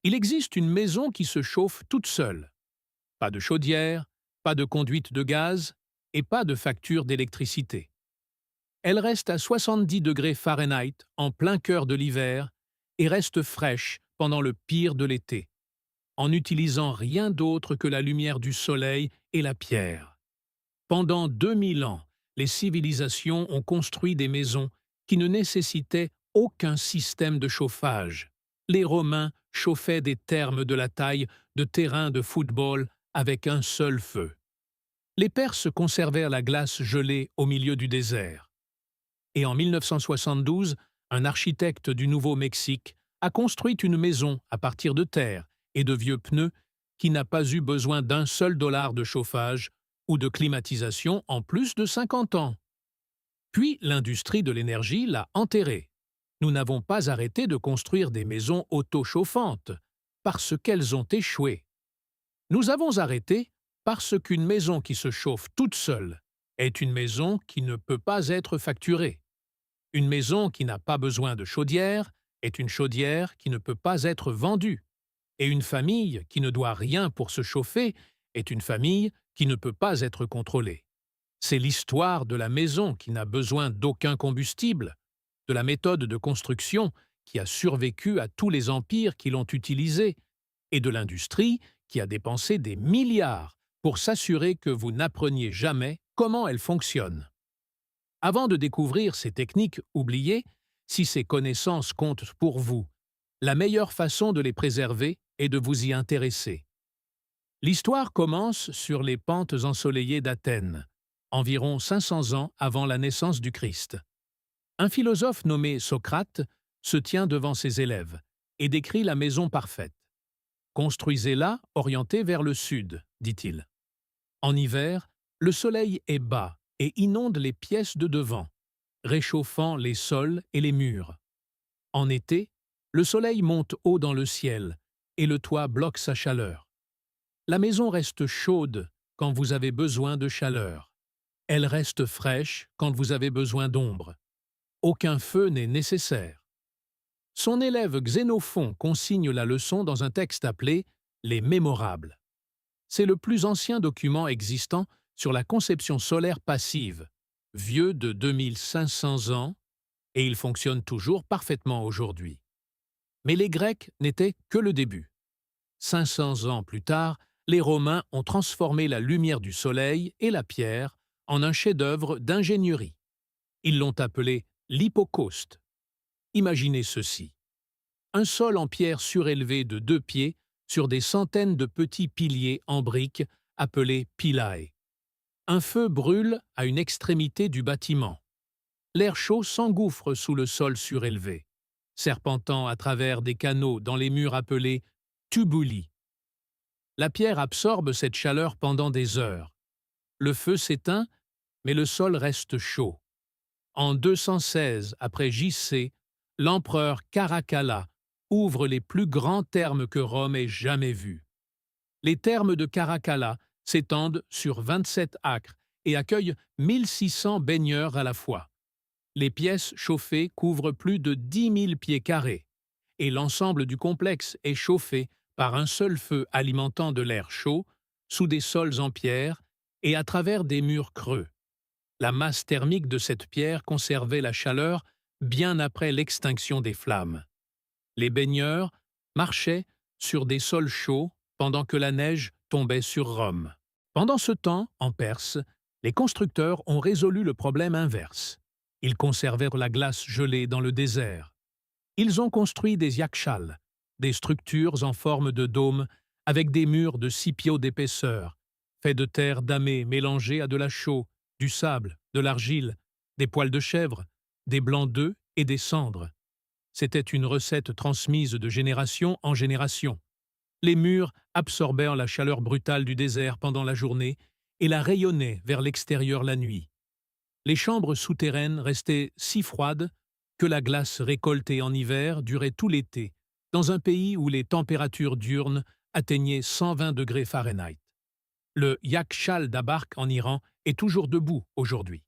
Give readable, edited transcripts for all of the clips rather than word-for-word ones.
Il existe une maison qui se chauffe toute seule. Pas de chaudière, pas de conduite de gaz et pas de facture d'électricité. Elle reste à 70 degrés Fahrenheit en plein cœur de l'hiver et reste fraîche pendant le pire de l'été, en n'utilisant rien d'autre que la lumière du soleil et la pierre. Pendant 2000 ans, les civilisations ont construit des maisons qui ne nécessitaient aucun système de chauffage. Les Romains chauffaient des thermes de la taille de terrains de football avec un seul feu. Les Perses conservèrent la glace gelée au milieu du désert. Et en 1972, un architecte du Nouveau-Mexique a construit une maison à partir de terre et de vieux pneus qui n'a pas eu besoin d'un seul dollar de chauffage ou de climatisation en plus de 50 ans. Puis l'industrie de l'énergie l'a enterrée. Nous n'avons pas arrêté de construire des maisons autochauffantes parce qu'elles ont échoué. Nous avons arrêté parce qu'une maison qui se chauffe toute seule est une maison qui ne peut pas être facturée. Une maison qui n'a pas besoin de chaudière est une chaudière qui ne peut pas être vendue. Et une famille qui ne doit rien pour se chauffer est une famille qui ne peut pas être contrôlée. C'est l'histoire de la maison qui n'a besoin d'aucun combustible, de la méthode de construction qui a survécu à tous les empires qui l'ont utilisée, et de l'industrie qui a dépensé des milliards pour s'assurer que vous n'appreniez jamais comment elle fonctionne. Avant de découvrir ces techniques oubliées, si ces connaissances comptent pour vous, la meilleure façon de les préserver est de vous y intéresser. L'histoire commence sur les pentes ensoleillées d'Athènes, environ 500 ans avant la naissance du Christ. Un philosophe nommé Socrate se tient devant ses élèves et décrit la maison parfaite. Construisez-la orientée vers le sud, dit-il. En hiver, le soleil est bas et inonde les pièces de devant, réchauffant les sols et les murs. En été, le soleil monte haut dans le ciel et le toit bloque sa chaleur. La maison reste chaude quand vous avez besoin de chaleur. Elle reste fraîche quand vous avez besoin d'ombre. Aucun feu n'est nécessaire. Son élève Xénophon consigne la leçon dans un texte appelé « Les Mémorables ». C'est le plus ancien document existant sur la conception solaire passive, vieux de 2500 ans, et il fonctionne toujours parfaitement aujourd'hui. Mais les Grecs n'étaient que le début. 500 ans plus tard, les Romains ont transformé la lumière du soleil et la pierre en un chef-d'œuvre d'ingénierie. Ils l'ont appelé l'hypocauste. Imaginez ceci. Un sol en pierre surélevé de 2 pieds sur des centaines de petits piliers en briques appelés pilae. Un feu brûle à une extrémité du bâtiment. L'air chaud s'engouffre sous le sol surélevé, serpentant à travers des canaux dans les murs appelés tubuli. La pierre absorbe cette chaleur pendant des heures. Le feu s'éteint, mais le sol reste chaud. En 216 après J.C., l'empereur Caracalla ouvre les plus grands thermes que Rome ait jamais vus. Les thermes de Caracalla s'étendent sur 27 acres et accueillent 1600 baigneurs à la fois. Les pièces chauffées couvrent plus de 10 000 pieds carrés, et l'ensemble du complexe est chauffé par un seul feu alimentant de l'air chaud, sous des sols en pierre et à travers des murs creux. La masse thermique de cette pierre conservait la chaleur bien après l'extinction des flammes. Les baigneurs marchaient sur des sols chauds pendant que la neige tombait sur Rome. Pendant ce temps, en Perse, les constructeurs ont résolu le problème inverse. Ils conservèrent la glace gelée dans le désert. Ils ont construit des yakshals, des structures en forme de dôme avec des murs de 6 pieds d'épaisseur, faits de terre damée mélangée à de la chaux, du sable, de l'argile, des poils de chèvre, des blancs d'œufs et des cendres. C'était une recette transmise de génération en génération. Les murs absorbèrent la chaleur brutale du désert pendant la journée et la rayonnaient vers l'extérieur la nuit. Les chambres souterraines restaient si froides que la glace récoltée en hiver durait tout l'été, dans un pays où les températures diurnes atteignaient 120 degrés Fahrenheit. Le Yakshal d'Abarq en Iran est toujours debout aujourd'hui.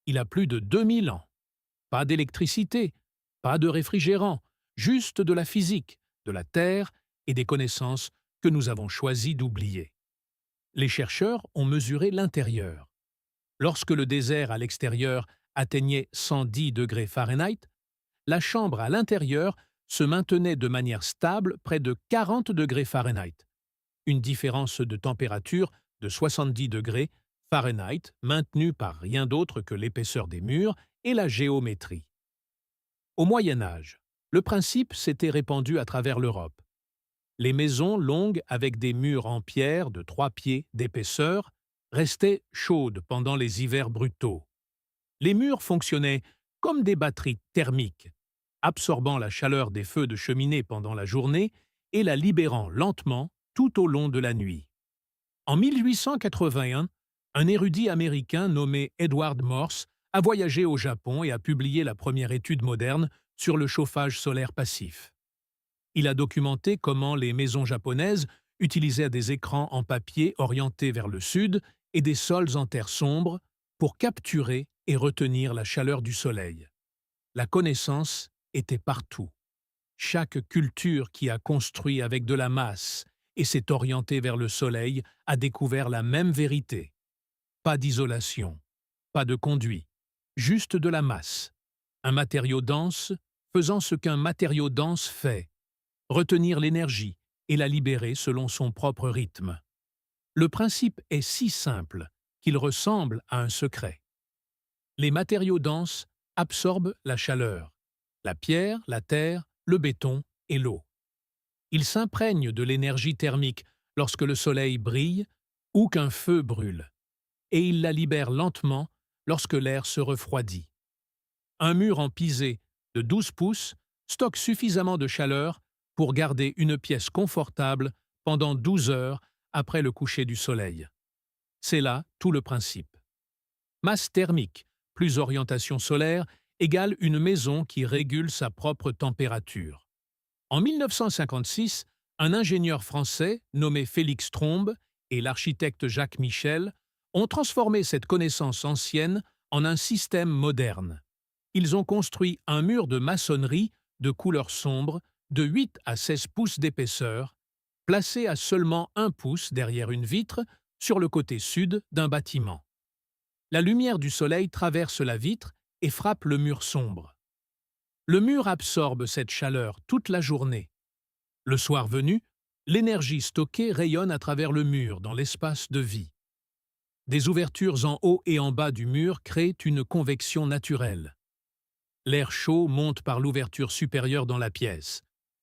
Il a plus de 2000 ans. Pas d'électricité, pas de réfrigérant, juste de la physique, de la terre et des connaissances que nous avons choisi d'oublier. Les chercheurs ont mesuré l'intérieur. Lorsque le désert à l'extérieur atteignait 110 degrés Fahrenheit, la chambre à l'intérieur se maintenait de manière stable près de 40 degrés Fahrenheit. Une différence de température de 70 degrés Fahrenheit maintenue par rien d'autre que l'épaisseur des murs et la géométrie. Au Moyen Âge, le principe s'était répandu à travers l'Europe. Les maisons longues avec des murs en pierre de 3 pieds d'épaisseur restaient chaudes pendant les hivers brutaux. Les murs fonctionnaient comme des batteries thermiques, absorbant la chaleur des feux de cheminée pendant la journée et la libérant lentement tout au long de la nuit. En 1881, un érudit américain nommé Edward Morse a voyagé au Japon et a publié la première étude moderne sur le chauffage solaire passif. Il a documenté comment les maisons japonaises utilisaient des écrans en papier orientés vers le sud et des sols en terre sombre pour capturer et retenir la chaleur du soleil. La connaissance était partout. Chaque culture qui a construit avec de la masse et s'est orientée vers le soleil a découvert la même vérité. Pas d'isolation, pas de conduit, juste de la masse. Un matériau dense faisant ce qu'un matériau dense fait, retenir l'énergie et la libérer selon son propre rythme. Le principe est si simple qu'il ressemble à un secret. Les matériaux denses absorbent la chaleur, la pierre, la terre, le béton et l'eau. Ils s'imprègnent de l'énergie thermique lorsque le soleil brille ou qu'un feu brûle, et ils la libèrent lentement lorsque l'air se refroidit. Un mur en pisé de 12 pouces stocke suffisamment de chaleur pour garder une pièce confortable pendant 12 heures après le coucher du soleil. C'est là tout le principe. Masse thermique plus orientation solaire égale une maison qui régule sa propre température. En 1956, un ingénieur français nommé Félix Trombe et l'architecte Jacques Michel ont transformé cette connaissance ancienne en un système moderne. Ils ont construit un mur de maçonnerie de couleur sombre de 8 à 16 pouces d'épaisseur, placé à seulement 1 pouce derrière une vitre sur le côté sud d'un bâtiment. La lumière du soleil traverse la vitre et frappe le mur sombre. Le mur absorbe cette chaleur toute la journée. Le soir venu, l'énergie stockée rayonne à travers le mur dans l'espace de vie. Des ouvertures en haut et en bas du mur créent une convection naturelle. L'air chaud monte par l'ouverture supérieure dans la pièce,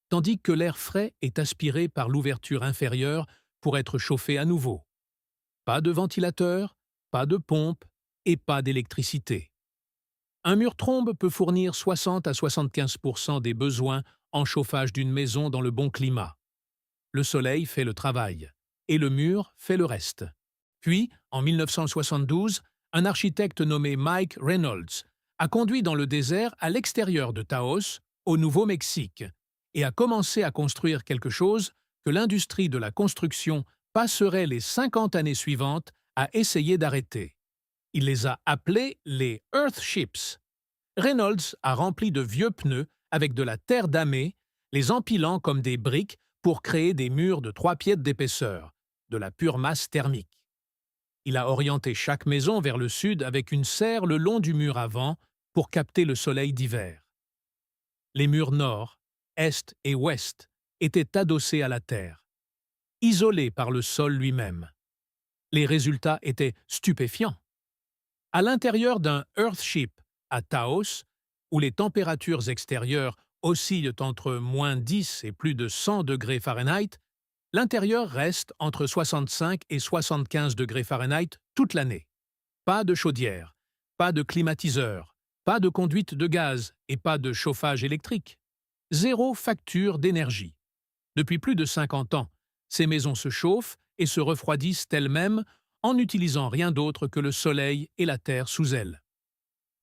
tandis que l'air frais est aspiré par l'ouverture inférieure pour être chauffé à nouveau. Pas de ventilateur, pas de pompe et pas d'électricité. Un mur trombe peut fournir 60 à 75% des besoins en chauffage d'une maison dans le bon climat. Le soleil fait le travail et le mur fait le reste. Puis, en 1972, un architecte nommé Mike Reynolds a conduit dans le désert à l'extérieur de Taos, au Nouveau-Mexique, et a commencé à construire quelque chose que l'industrie de la construction passerait les 50 années suivantes à essayer d'arrêter. Il les a appelés les Earthships. Reynolds a rempli de vieux pneus avec de la terre damée, les empilant comme des briques pour créer des murs de 3 pieds d'épaisseur, de la pure masse thermique. Il a orienté chaque maison vers le sud avec une serre le long du mur avant pour capter le soleil d'hiver. Les murs nord, est et ouest étaient adossés à la terre, isolés par le sol lui-même. Les résultats étaient stupéfiants. À l'intérieur d'un Earthship à Taos, où les températures extérieures oscillent entre -10 et plus de 100 degrés Fahrenheit, l'intérieur reste entre 65 et 75 degrés Fahrenheit toute l'année. Pas de chaudière, pas de climatiseur, pas de conduite de gaz et pas de chauffage électrique. Zéro facture d'énergie. Depuis plus de 50 ans, ces maisons se chauffent et se refroidissent elles-mêmes en n'utilisant rien d'autre que le soleil et la terre sous elles.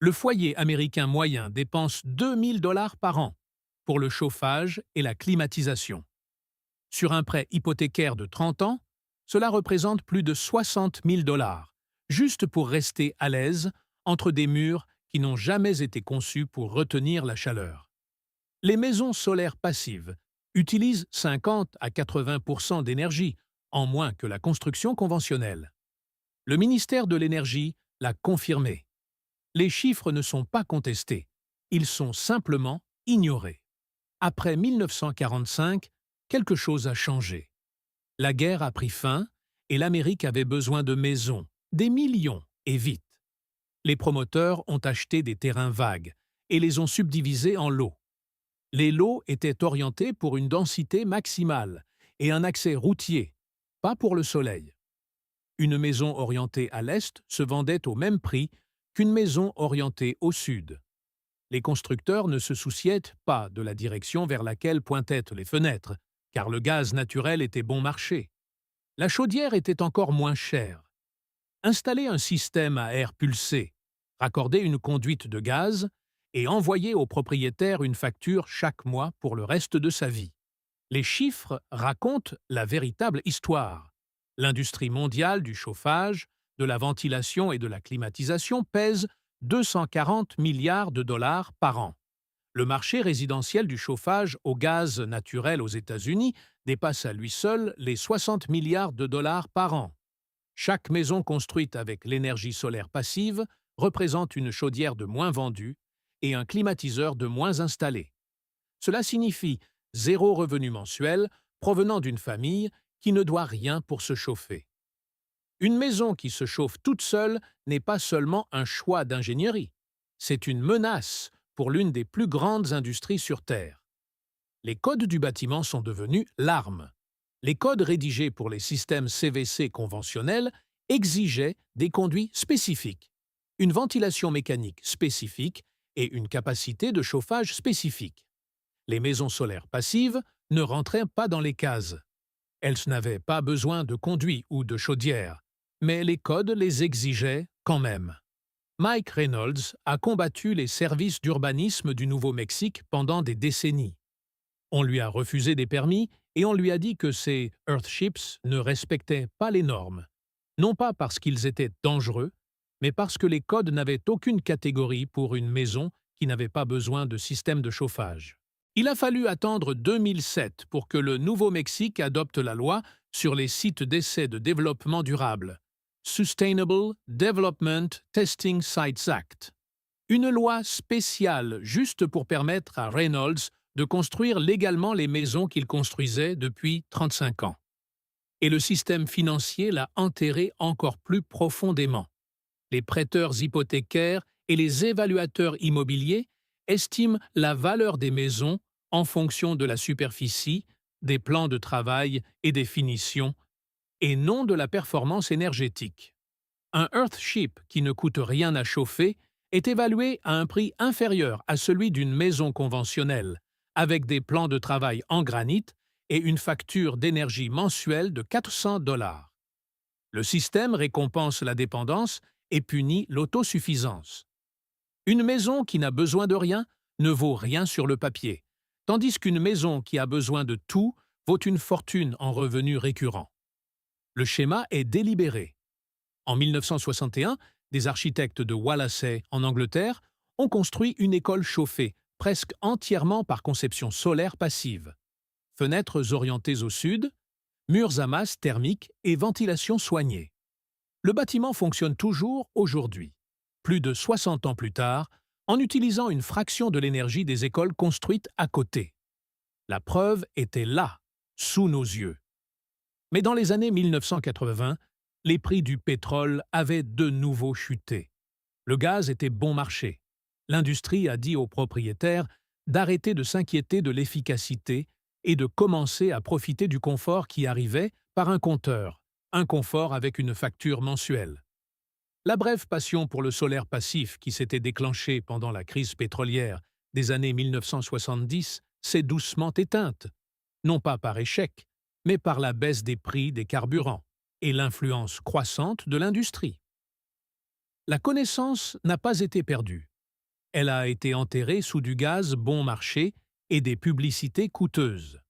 Le foyer américain moyen dépense 2 000 $ par an pour le chauffage et la climatisation. Sur un prêt hypothécaire de 30 ans, cela représente plus de 60 000 $, juste pour rester à l'aise entre des murs qui n'ont jamais été conçus pour retenir la chaleur. Les maisons solaires passives utilise 50 à 80% d'énergie, en moins que la construction conventionnelle. Le ministère de l'Énergie l'a confirmé. Les chiffres ne sont pas contestés, ils sont simplement ignorés. Après 1945, quelque chose a changé. La guerre a pris fin et l'Amérique avait besoin de maisons, des millions, et vite. Les promoteurs ont acheté des terrains vagues et les ont subdivisés en lots. Les lots étaient orientés pour une densité maximale et un accès routier, pas pour le soleil. Une maison orientée à l'est se vendait au même prix qu'une maison orientée au sud. Les constructeurs ne se souciaient pas de la direction vers laquelle pointaient les fenêtres, car le gaz naturel était bon marché. La chaudière était encore moins chère. Installer un système à air pulsé, raccorder une conduite de gaz et envoyer au propriétaire une facture chaque mois pour le reste de sa vie. Les chiffres racontent la véritable histoire. L'industrie mondiale du chauffage, de la ventilation et de la climatisation pèse 240 milliards de dollars par an. Le marché résidentiel du chauffage au gaz naturel aux États-Unis dépasse à lui seul les 60 milliards de dollars par an. Chaque maison construite avec l'énergie solaire passive représente une chaudière de moins vendue et un climatiseur de moins installé. Cela signifie zéro revenu mensuel provenant d'une famille qui ne doit rien pour se chauffer. Une maison qui se chauffe toute seule n'est pas seulement un choix d'ingénierie, c'est une menace pour l'une des plus grandes industries sur Terre. Les codes du bâtiment sont devenus l'arme. Les codes rédigés pour les systèmes CVC conventionnels exigeaient des conduits spécifiques, une ventilation mécanique spécifique et une capacité de chauffage spécifique. Les maisons solaires passives ne rentraient pas dans les cases. Elles n'avaient pas besoin de conduits ou de chaudière, mais les codes les exigeaient quand même. Mike Reynolds a combattu les services d'urbanisme du Nouveau-Mexique pendant des décennies. On lui a refusé des permis et on lui a dit que ces Earthships ne respectaient pas les normes, non pas parce qu'ils étaient dangereux, mais parce que les codes n'avaient aucune catégorie pour une maison qui n'avait pas besoin de système de chauffage. Il a fallu attendre 2007 pour que le Nouveau-Mexique adopte la loi sur les sites d'essais de développement durable, Sustainable Development Testing Sites Act, une loi spéciale juste pour permettre à Reynolds de construire légalement les maisons qu'il construisait depuis 35 ans. Et le système financier l'a enterré encore plus profondément. Les prêteurs hypothécaires et les évaluateurs immobiliers estiment la valeur des maisons en fonction de la superficie, des plans de travail et des finitions, et non de la performance énergétique. Un Earthship qui ne coûte rien à chauffer est évalué à un prix inférieur à celui d'une maison conventionnelle, avec des plans de travail en granit et une facture d'énergie mensuelle de 400 $. Le système récompense la dépendance et punit l'autosuffisance. Une maison qui n'a besoin de rien ne vaut rien sur le papier, tandis qu'une maison qui a besoin de tout vaut une fortune en revenus récurrents. Le schéma est délibéré. En 1961, des architectes de Wallasey, en Angleterre, ont construit une école chauffée, presque entièrement par conception solaire passive. Fenêtres orientées au sud, murs à masse thermique et ventilation soignée. Le bâtiment fonctionne toujours aujourd'hui, plus de 60 ans plus tard, en utilisant une fraction de l'énergie des écoles construites à côté. La preuve était là, sous nos yeux. Mais dans les années 1980, les prix du pétrole avaient de nouveau chuté. Le gaz était bon marché. L'industrie a dit aux propriétaires d'arrêter de s'inquiéter de l'efficacité et de commencer à profiter du confort qui arrivait par un compteur, un confort avec une facture mensuelle. La brève passion pour le solaire passif qui s'était déclenchée pendant la crise pétrolière des années 1970 s'est doucement éteinte, non pas par échec, mais par la baisse des prix des carburants et l'influence croissante de l'industrie. La connaissance n'a pas été perdue. Elle a été enterrée sous du gaz bon marché et des publicités coûteuses.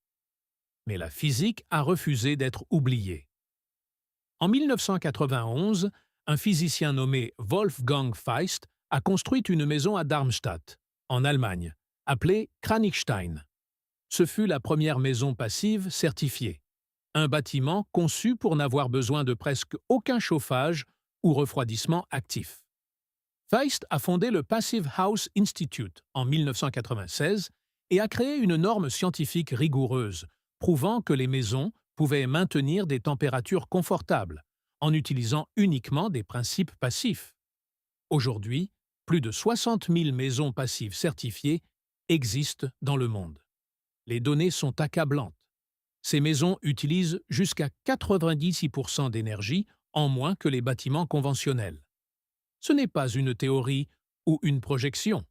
Mais la physique a refusé d'être oubliée. En 1991, un physicien nommé Wolfgang Feist a construit une maison à Darmstadt, en Allemagne, appelée Kranichstein. ce fut la première maison passive certifiée. Un bâtiment conçu pour n'avoir besoin de presque aucun chauffage ou refroidissement actif. Feist a fondé le Passive House Institute en 1996 et a créé une norme scientifique rigoureuse, prouvant que les maisons pouvaient maintenir des températures confortables, en utilisant uniquement des principes passifs. Aujourd'hui, plus de 60 000 maisons passives certifiées existent dans le monde. Les données sont accablantes. Ces maisons utilisent jusqu'à 96% d'énergie en moins que les bâtiments conventionnels. Ce n'est pas une théorie ou une projection.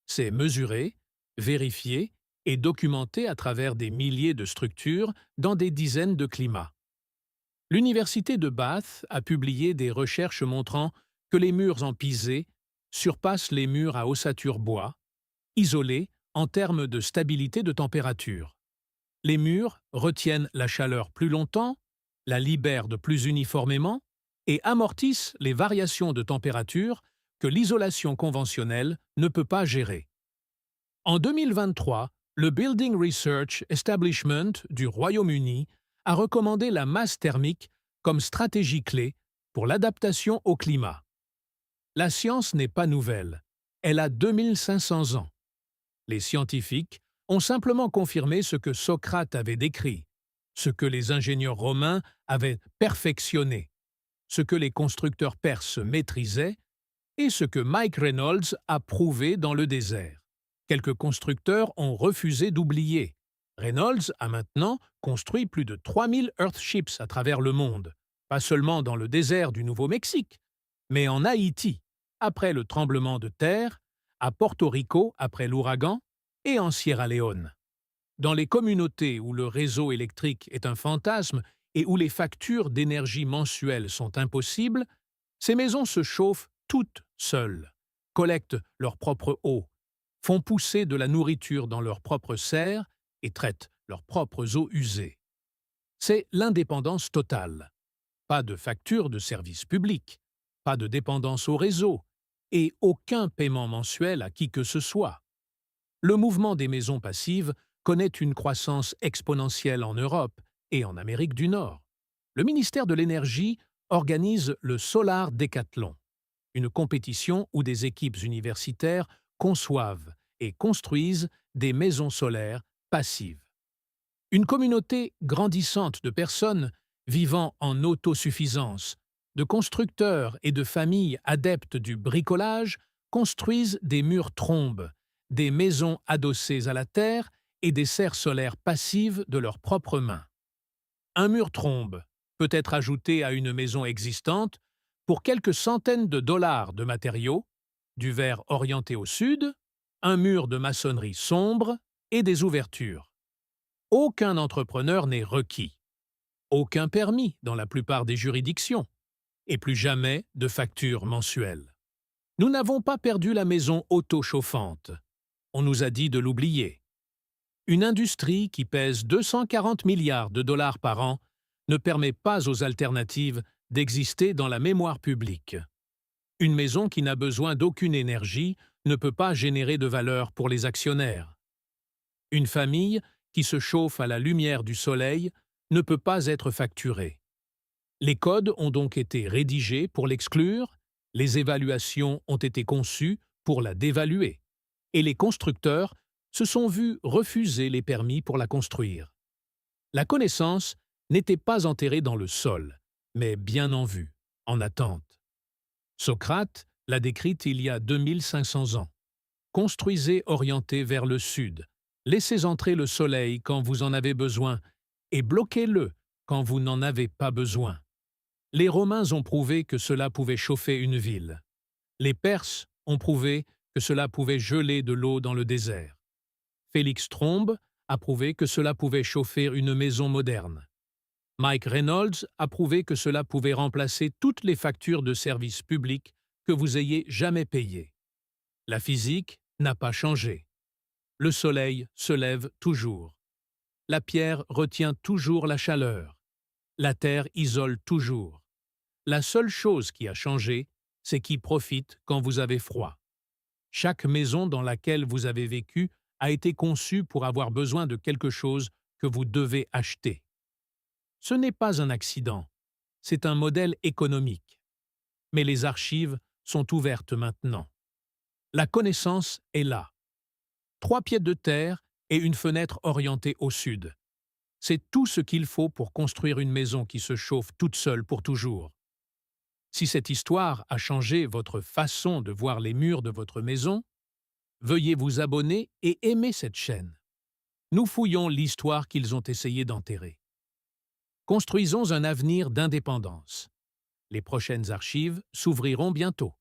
C'est mesuré, vérifié et documenté à travers des milliers de structures dans des dizaines de climats. L'Université de Bath a publié des recherches montrant que les murs en pisé surpassent les murs à ossature bois, isolés en termes de stabilité de température. Les murs retiennent la chaleur plus longtemps, la libèrent de plus uniformément et amortissent les variations de température que l'isolation conventionnelle ne peut pas gérer. En 2023, le Building Research Establishment du Royaume-Uni a recommandé la masse thermique comme stratégie clé pour l'adaptation au climat. La science n'est pas nouvelle, elle a 2500 ans. Les scientifiques ont simplement confirmé ce que Socrate avait décrit, ce que les ingénieurs romains avaient perfectionné, ce que les constructeurs perses maîtrisaient et ce que Mike Reynolds a prouvé dans le désert. Quelques constructeurs ont refusé d'oublier. Reynolds a maintenant construit plus de 3000 Earthships à travers le monde, pas seulement dans le désert du Nouveau-Mexique, mais en Haïti, après le tremblement de terre, à Porto Rico après l'ouragan et en Sierra Leone. Dans les communautés où le réseau électrique est un fantasme et où les factures d'énergie mensuelles sont impossibles, ces maisons se chauffent toutes seules, collectent leur propre eau, font pousser de la nourriture dans leurs propres serres et traitent leurs propres eaux usées. C'est l'indépendance totale. Pas de facture de service public, pas de dépendance au réseau et aucun paiement mensuel à qui que ce soit. Le mouvement des maisons passives connaît une croissance exponentielle en Europe et en Amérique du Nord. Le ministère de l'Énergie organise le Solar Decathlon, une compétition où des équipes universitaires conçoivent et construisent des maisons solaires passives. Une communauté grandissante de personnes vivant en autosuffisance, de constructeurs et de familles adeptes du bricolage construisent des murs trombes, des maisons adossées à la terre et des serres solaires passives de leurs propres mains. Un mur trombe peut être ajouté à une maison existante pour quelques centaines de dollars de matériaux, du verre orienté au sud, un mur de maçonnerie sombre et des ouvertures. Aucun entrepreneur n'est requis. Aucun permis dans la plupart des juridictions. Et plus jamais de facture mensuelle. Nous n'avons pas perdu la maison auto-chauffante. On nous a dit de l'oublier. Une industrie qui pèse 240 milliards de dollars par an ne permet pas aux alternatives d'exister dans la mémoire publique. Une maison qui n'a besoin d'aucune énergie ne peut pas générer de valeur pour les actionnaires. Une famille qui se chauffe à la lumière du soleil ne peut pas être facturée. Les codes ont donc été rédigés pour l'exclure, les évaluations ont été conçues pour la dévaluer, et les constructeurs se sont vus refuser les permis pour la construire. La connaissance n'était pas enterrée dans le sol, mais bien en vue, en attente. Socrate l'a décrite il y a 2500 ans. Construisez orienté vers le sud, laissez entrer le soleil quand vous en avez besoin, et bloquez-le quand vous n'en avez pas besoin. Les Romains ont prouvé que cela pouvait chauffer une ville. Les Perses ont prouvé que cela pouvait geler de l'eau dans le désert. Félix Trombe a prouvé que cela pouvait chauffer une maison moderne. Mike Reynolds a prouvé que cela pouvait remplacer toutes les factures de services publics que vous ayez jamais payées. La physique n'a pas changé. Le soleil se lève toujours. La pierre retient toujours la chaleur. La terre isole toujours. La seule chose qui a changé, c'est qui profite quand vous avez froid. Chaque maison dans laquelle vous avez vécu a été conçu pour avoir besoin de quelque chose que vous devez acheter. Ce n'est pas un accident, c'est un modèle économique. Mais les archives sont ouvertes maintenant. La connaissance est là. 3 pieds de terre et une fenêtre orientée au sud. C'est tout ce qu'il faut pour construire une maison qui se chauffe toute seule pour toujours. Si cette histoire a changé votre façon de voir les murs de votre maison, veuillez vous abonner et aimer cette chaîne. Nous fouillons l'histoire qu'ils ont essayé d'enterrer. Construisons un avenir d'indépendance. Les prochaines archives s'ouvriront bientôt.